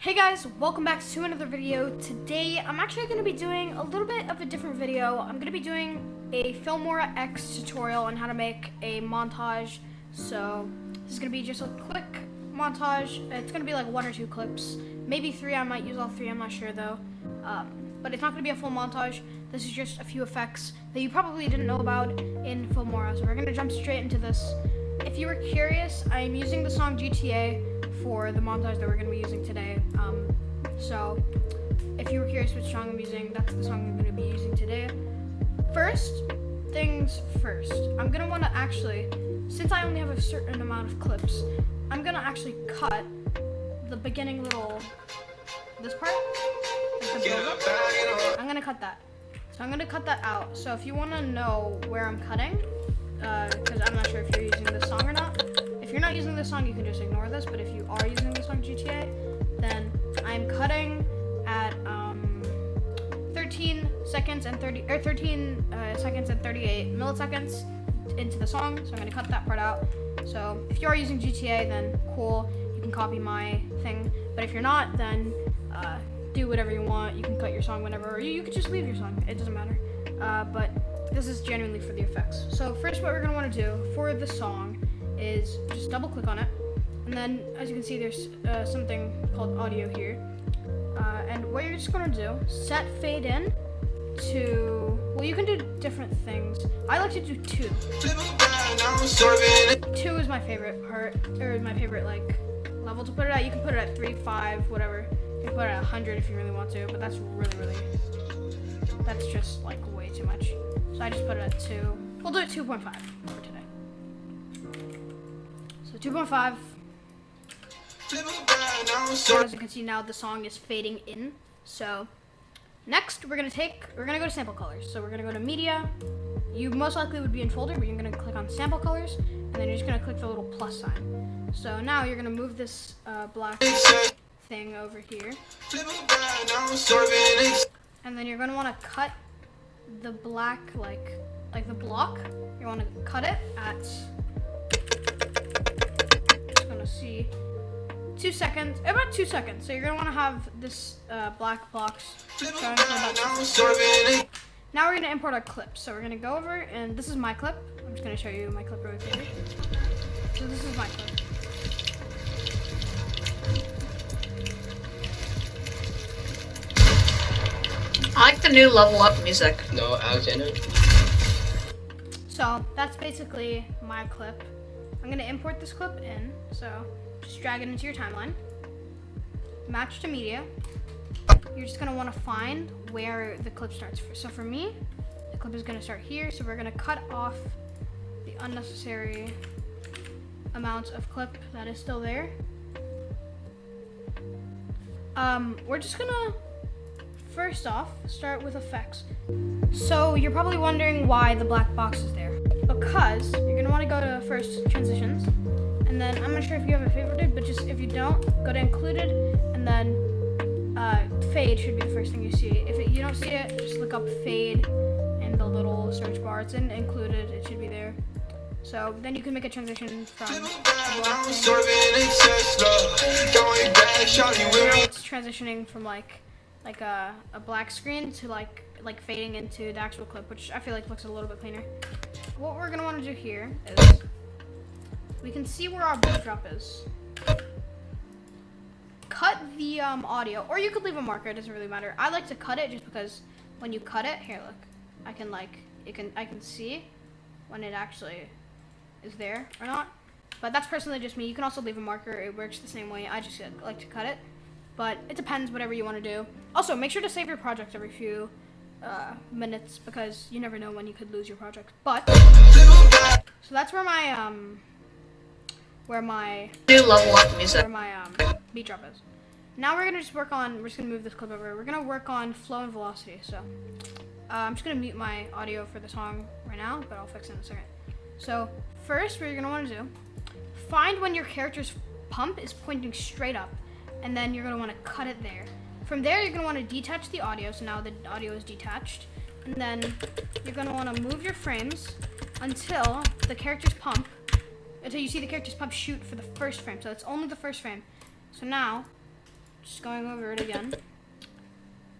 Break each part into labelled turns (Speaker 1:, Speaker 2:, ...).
Speaker 1: Hey guys, welcome back to another video. Today I'm actually going to be doing a little bit of a different video. I'm going to be doing a Filmora X tutorial on how to make a montage. So this is going to be just a quick montage. It's going to be like 1 or 2 clips, maybe 3. I might use all 3, I'm not sure though. But it's not going to be a full montage. This is just a few effects that you probably didn't know about in Filmora. So we're going to jump straight into this. If you were curious, I'm using the song GTA for the montage that we're going to be using today. So if you were curious which song I'm using, that's the song I'm going to be using today. First things first, I'm going to want to actually, since I only have a certain amount of clips, I'm going to actually cut the beginning little, this part, like the build-up. I'm going to cut that. So I'm going to cut that out. So if you want to know where I'm cutting, because I'm not sure if you're using this song or not. If you're not using this song, you can just ignore this, but if you are using this song GTA, then I'm cutting at 13 seconds and 38 milliseconds into the song, so I'm going to cut that part out. So if you are using GTA, then cool, you can copy my thing, but if you're not, then do whatever you want. You can cut your song whenever, or you could just leave your song, it doesn't matter. But this is genuinely for the effects. So first what we're going to want to do for the song is just double click on it, and then as you can see there's something called audio here, and what you're just going to do, set fade in to, well, you can do different things. I like to do 2. 2 is my favorite part, or my favorite like level to put it at. You can put it at 3, 5, whatever. You can put it at 100 if you really want to, but that's really, that's just like way too much. So I just put it at 2. We'll do it 2.5 for today. So 2.5. So as you can see now, the song is fading in. So next we're gonna go to sample colors. So we're gonna go to media. You most likely would be in folder, but you're gonna click on sample colors, and then you're just gonna click the little plus sign. So now you're gonna move this black thing over here, and then you're gonna want to cut the black, like the block. You want to cut it at, just gonna see, 2 seconds, about 2 seconds. So you're gonna want to have this black box going for about 2 seconds. Now we're gonna import our clip. So we're gonna go over, and this is my clip. I'm just gonna show you my clip really quickly. So this is my clip.
Speaker 2: I like the new level up music.
Speaker 3: No, Alexander.
Speaker 1: So that's basically my clip. I'm gonna import this clip in, so just drag it into your timeline. Match to media. You're just gonna wanna find where the clip starts. So for me, the clip is gonna start here, so we're gonna cut off the unnecessary amounts of clip that is still there. We're just gonna, first off, start with effects. So you're probably wondering why the black box is there. Because you're gonna wanna go to first transitions, and then I'm not sure if you have it favorited, but just if you don't, go to included, and then fade should be the first thing you see. If you don't see it, just look up fade in the little search bar. It's in included, it should be there. So then you can make a transition from it's transitioning from like a black screen to like fading into the actual clip, which I feel like looks a little bit cleaner. What we're gonna want to do here is we can see where our beat drop is. Cut the audio, or you could leave a marker. It doesn't really matter. I like to cut it just because when you cut it, here, look, I can see when it actually is there or not. But that's personally just me. You can also leave a marker. It works the same way. I just like to cut it. But it depends, whatever you want to do. Also, make sure to save your project every few minutes, because you never know when you could lose your project. But so that's where my
Speaker 2: New level up music.
Speaker 1: beat drop is. Now we're just gonna move this clip over. We're gonna work on flow and velocity. So I'm just gonna mute my audio for the song right now, but I'll fix it in a second. So first, what you're gonna want to do, find when your character's pump is pointing straight up, and then you're going to want to cut it there. From there, you're going to want to detach the audio, so now the audio is detached. And then you're going to want to move your frames until the character's pump, until you see the character's pump shoot for the first frame. So it's only the first frame. So now, just going over it again.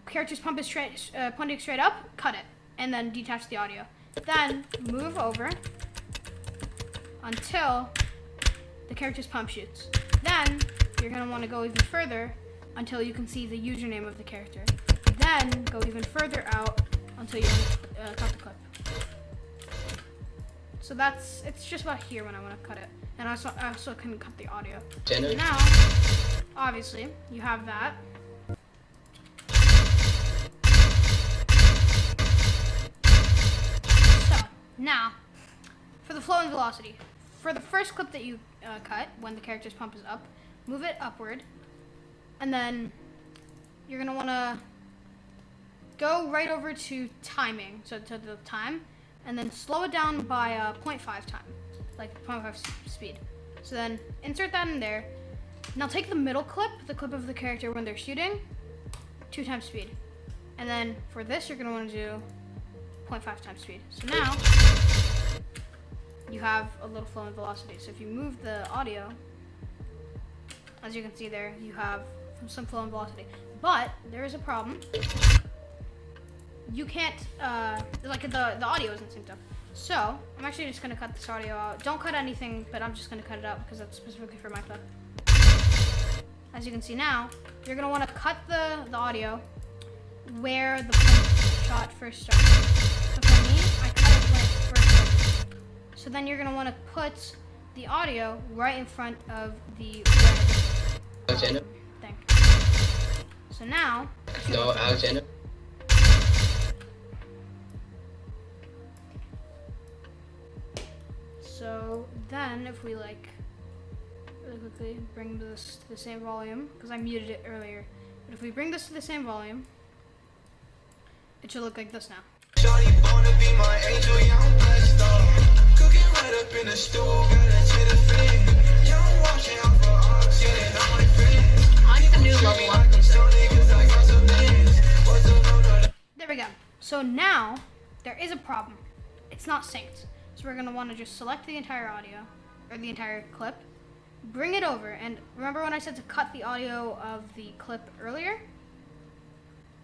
Speaker 1: Character's punting straight up, cut it, and then detach the audio. Then move over until the character's pump shoots. Then you're gonna want to go even further until you can see the username of the character. Then go even further out until you cut the clip. So it's just about here when I want to cut it. And I also can cut the audio. Now, obviously, you have that. So, now, for the flow and velocity. For the first clip that you cut, when the character's pump is up, move it upward. And then you're going to want to go right over to timing, so to the time, and then slow it down by 0.5 time, like 0.5 speed. So then insert that in there. Now take the middle clip, the clip of the character when they're shooting, 2 times speed. And then for this, you're gonna wanna do 0.5 times speed. So now, you have a little flow and velocity. So if you move the audio, as you can see there, you have some flow and velocity. But there is a problem. You can't, like the audio isn't synced up. So, I'm actually just gonna cut this audio out. Don't cut anything, but I'm just gonna cut it out because that's specifically for my clip. As you can see now, you're gonna wanna cut the audio where the shot first started. So for me, I cut it when it first started. So then you're gonna wanna put the audio right in front of the red thing. So now,
Speaker 3: No, Alexander.
Speaker 1: so then if we like really quickly bring this to the same volume, because I muted it earlier, but if we bring this to the same volume, it should look like this now.
Speaker 4: Shawty wanna be my angel, yeah, I'm blessed up. Cooking right up in the stool, got a cheddar fan. Yeah, I'm watching out for oxygen, I'm my friends.
Speaker 2: I like the new level up music.
Speaker 1: There we go. So now there is a problem. It's not synced. So we're gonna want to just select the entire audio or the entire clip, bring it over, and remember when I said to cut the audio of the clip earlier?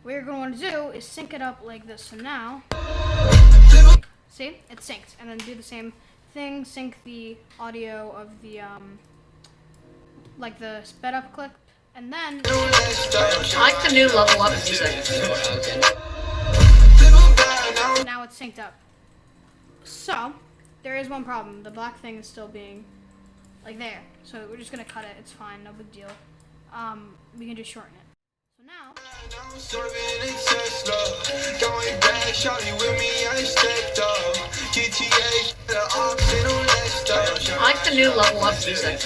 Speaker 1: What you're gonna want to do is sync it up like this. So now, see, it's synced, and then do the same thing. Sync the audio of the like the sped up clip, and then
Speaker 2: I like the new level up music.
Speaker 1: now it's synced up. So, there is one problem. The black thing is still being, like, there. So, we're just going to cut it. It's fine. No big deal. We can just shorten it. So now,
Speaker 2: I like the new level up music.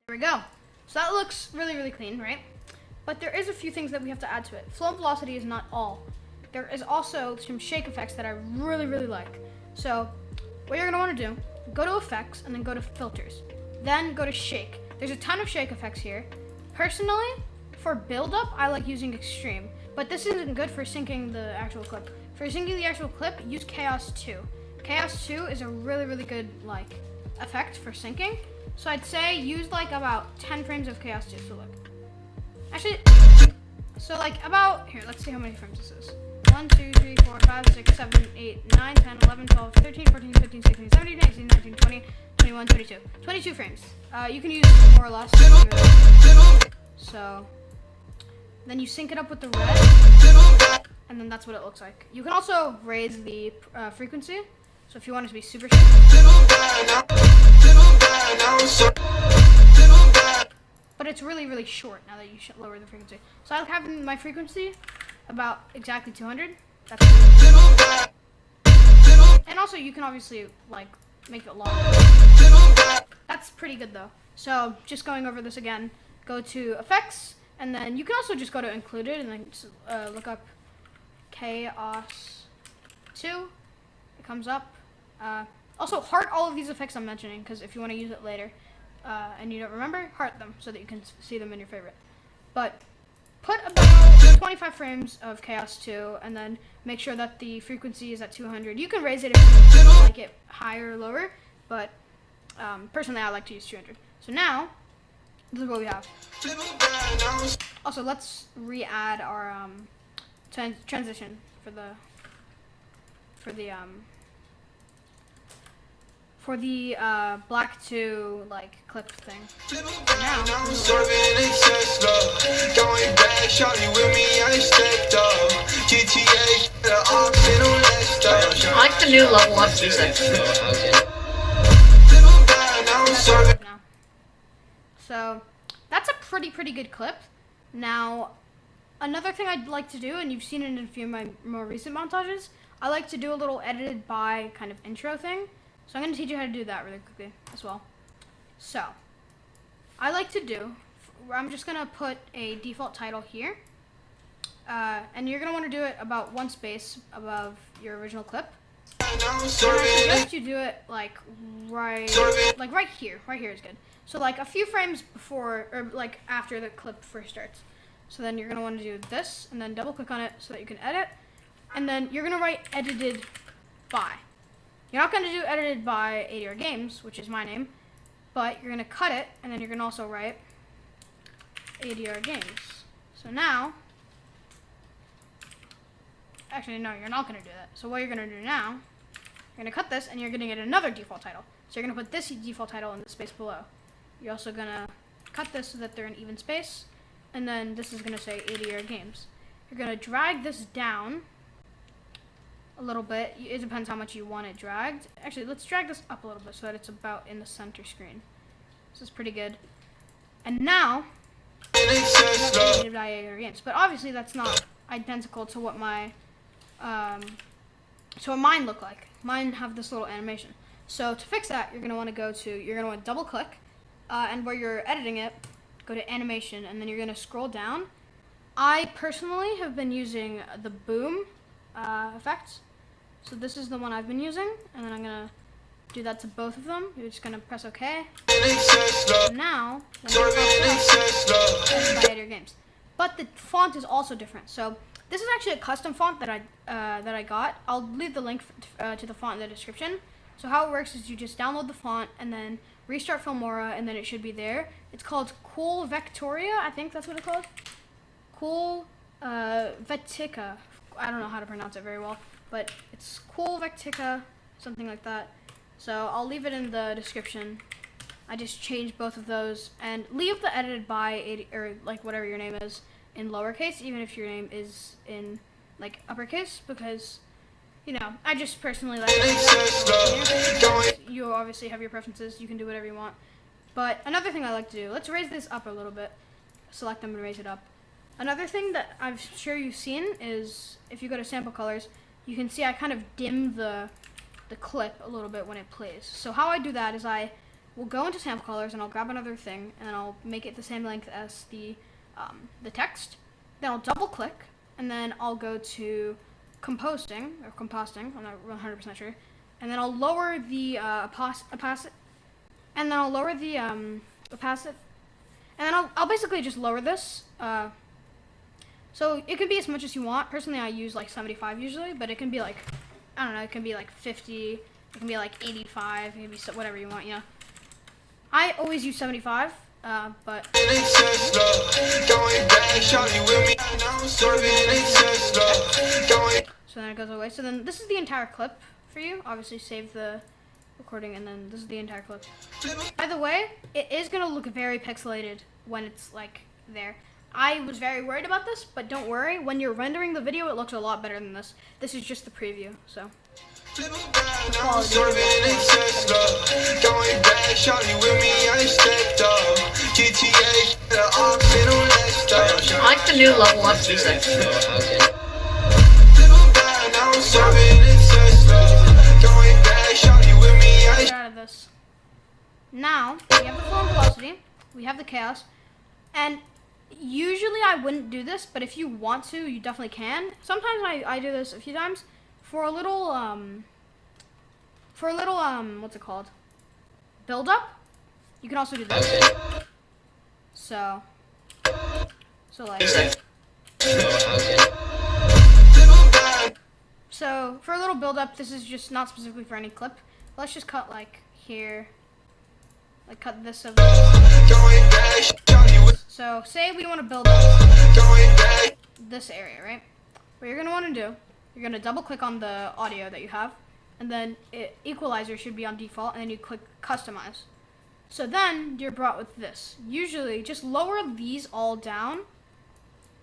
Speaker 1: there we go. So that looks really, really clean, right? But there is a few things that we have to add to it. Flow and velocity is not all. There is also some shake effects that I really, really like. So what you're gonna wanna do, go to effects and then go to filters. Then go to shake. There's a ton of shake effects here. Personally, for build-up, I like using extreme, but this isn't good for syncing the actual clip. For syncing the actual clip, use Chaos 2. Chaos 2 is a really, really good like effect for syncing. So I'd say use like about 10 frames of Chaos 2. So look. Actually, so like about, here, let's see how many frames this is. 1, 2, 3, 4, 5, 6, 7, 8, 9, 10, 11, 12, 13, 14, 15, 16, 17, 18, 19, 20, 21, 22. 22 frames. You can use more or less. So, then you sync it up with the red, and then that's what it looks like. You can also raise the frequency. So if you want it to be super but it's really, really short now that you should lower the frequency. So I have my frequency about exactly 200. That's and also you can obviously like make it longer. That's pretty good though. So just going over this again, go to effects, and then you can also just go to included and then just, look up Chaos 2. It comes up. Also heart all of these effects I'm mentioning, because if you want to use it later and you don't remember, heart them so that you can see them in your favorite. But put about 25 frames of Chaos 2 and then make sure that the frequency is at 200. You can raise it if you like it higher or lower, but personally I like to use 200. So now this is what we have. Also, let's re-add our transition for the black to like clip thing. Now,
Speaker 4: going back, shawty with me, I stepped up. GTA, the ops, they don't let stop.
Speaker 2: I like the new level up music.
Speaker 1: now. So that's a pretty good clip. Now, another thing I'd like to do, and you've seen it in a few of my more recent montages, I like to do a little edited by kind of intro thing. So I'm going to teach you how to do that really quickly as well. So, I like to do, I'm just going to put a default title here. And you're going to want to do it about one space above your original clip. And I suggest you do it like right here. Right here is good. So like a few frames before, or like after the clip first starts. So then you're going to want to do this, and then double click on it so that you can edit. And then you're going to write edited by. You're not going to do edited by ADR Games, which is my name, but you're going to cut it, and then you're going to also write ADR Games. So now, actually no, you're not going to do that. So what you're going to do now, you're going to cut this, and you're going to get another default title. So you're going to put this default title in the space below. You're also going to cut this so that they're in even space, and then this is going to say ADR Games. You're going to drag this down a little bit. It depends how much you want it dragged. Actually, let's drag this up a little bit so that it's about in the center screen. This is pretty good. And now, games. But obviously that's not identical to what my what mine look like. Mine have this little animation. So to fix that, you're gonna want to double click, and where you're editing it, go to animation, and then you're gonna scroll down. I personally have been using the boom effect. So this is the one I've been using, and then I'm gonna do that to both of them. You're just gonna press OK. And now, your games. But the font is also different. So this is actually a custom font that I got. I'll leave the link to the font in the description. So how it works is you just download the font and then restart Filmora, and then it should be there. It's called Cool Vectoria. I think that's what it's called. Cool Vetica. I don't know how to pronounce it very well, but it's Cool Vectica, something like that. So I'll leave it in the description. I just changed both of those, and leave the edited by or like whatever your name is in lowercase, even if your name is in like uppercase, because you know, I just personally like it. You obviously have your preferences. You can do whatever you want. But another thing I like to do, let's raise this up a little bit. Select them and raise it up. Another thing that I'm sure you've seen is if you go to sample colors, you can see I kind of dim the clip a little bit when it plays. So how I do that is I will go into sample colors and I'll grab another thing and then I'll make it the same length as the text. Then I'll double click and then I'll go to composting, I'm not 100% sure, and then I'll lower the opacity, and then I'll lower the opacity, and then I'll basically just lower this. So it can be as much as you want. Personally, I use like 75 usually, but it can be like, I don't know, it can be like 50, it can be like 85, it can be whatever you want, you know. I always use 75, but so then it goes away. So then this is the entire clip for you. Obviously save the recording, and then this is the entire clip. By the way, it is gonna look very pixelated when it's like there. I was very worried about this, but don't worry. When you're rendering the video, it looks a lot better than this. This is just the preview, so. I
Speaker 2: like the new level up music.
Speaker 1: Get out of this. Now, we have the flow and velocity, we have the chaos, and usually I wouldn't do this, but if you want to, you definitely can. Sometimes I do this a few times for a little what's it called? Build up. You can also do this. So like. So for a little build up, this is just not specifically for any clip. Let's just cut like here, like cut this of.
Speaker 4: Going back, shawty with
Speaker 1: So say we want to build up
Speaker 4: going back.
Speaker 1: this area, right? What you're gonna want to do, you're gonna double click on the audio that you have, and then equalizer should be on default, and then you click customize. So then you're brought with this. Usually, just lower these all down.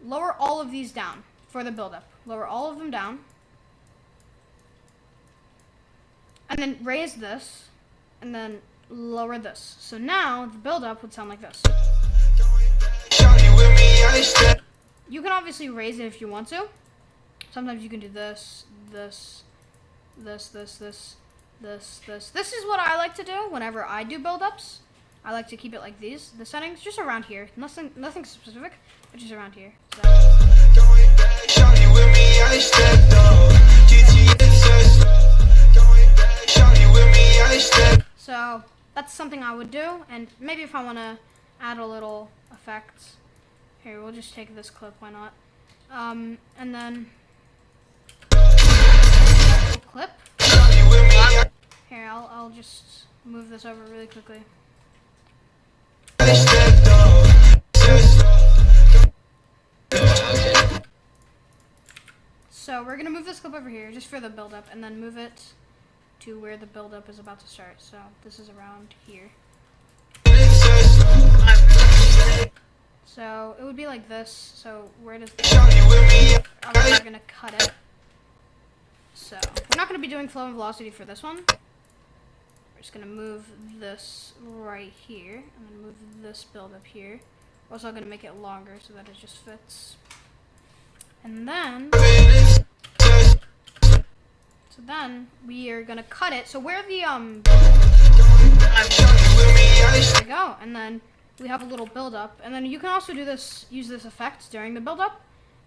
Speaker 1: Lower all of these down for the buildup. Lower all of them down. And then raise this, and then lower this. So now the buildup would sound like this.
Speaker 4: Shawty with me, I step.
Speaker 1: You can obviously raise it if you want to. Sometimes you can do this, this, this, this, this, this, this. This is what I like to do whenever I do build-ups. I like to keep it like these. The settings just around here. Nothing specific, but just around here. So.
Speaker 4: Going back, shawty with me, I stepped up. GTA says, going back, shawty with me, I stepped.
Speaker 1: So that's something I would do, and maybe if I want to add a little effects, here we'll just take this clip. Why not? And then clip.
Speaker 4: Shawty with me,
Speaker 1: Here, I'll just move this over really quickly.
Speaker 4: I stepped up.
Speaker 1: So we're gonna move this clip over here just for the build-up, and then move it to where the build-up is about to start. So this is around here. So it would be like this. So where does
Speaker 4: Shawty with me,
Speaker 1: I'm not gonna cut it. So we're not gonna be doing flow and velocity for this one. We're just gonna move this right here, and then move this build-up here. We're also gonna make it longer so that it just fits. And then so then we are gonna cut it. So where the there we go, and then we have a little build up, and then you can also do this, use this effect during the build up.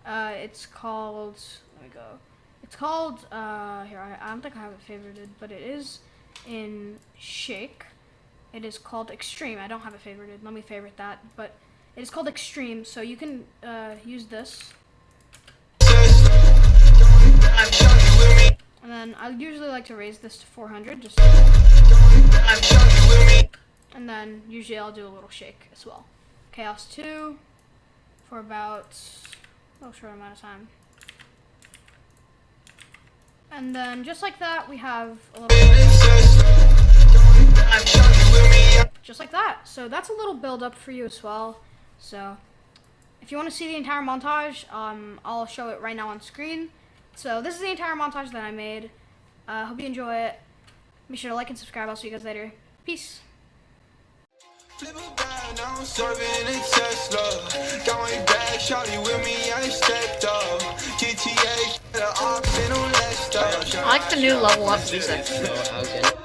Speaker 1: It's called, let me go. It's called here. I don't think I have it favorited, but it is in Shake. It is called Extreme. I don't have it favorited. Let me favorite that, but it is called Extreme. So you can use this. And then I usually like to raise this to 400, just. And then usually I'll do a little shake as well. Chaos 2 for about a little short amount of time. And then just like that, we have a little. Just like that. So that's a little build up for you as well. So if you want to see the entire montage, I'll show it right now on screen. So this is the entire montage that I made. Hope you enjoy it. Make sure to like and subscribe. I'll see you guys later. Peace.
Speaker 4: flip it back, now I'm serving a Tesla. Going back, shawty with me, I stepped up. GTA, the ops, and no less stuff.
Speaker 2: I like the new level up music.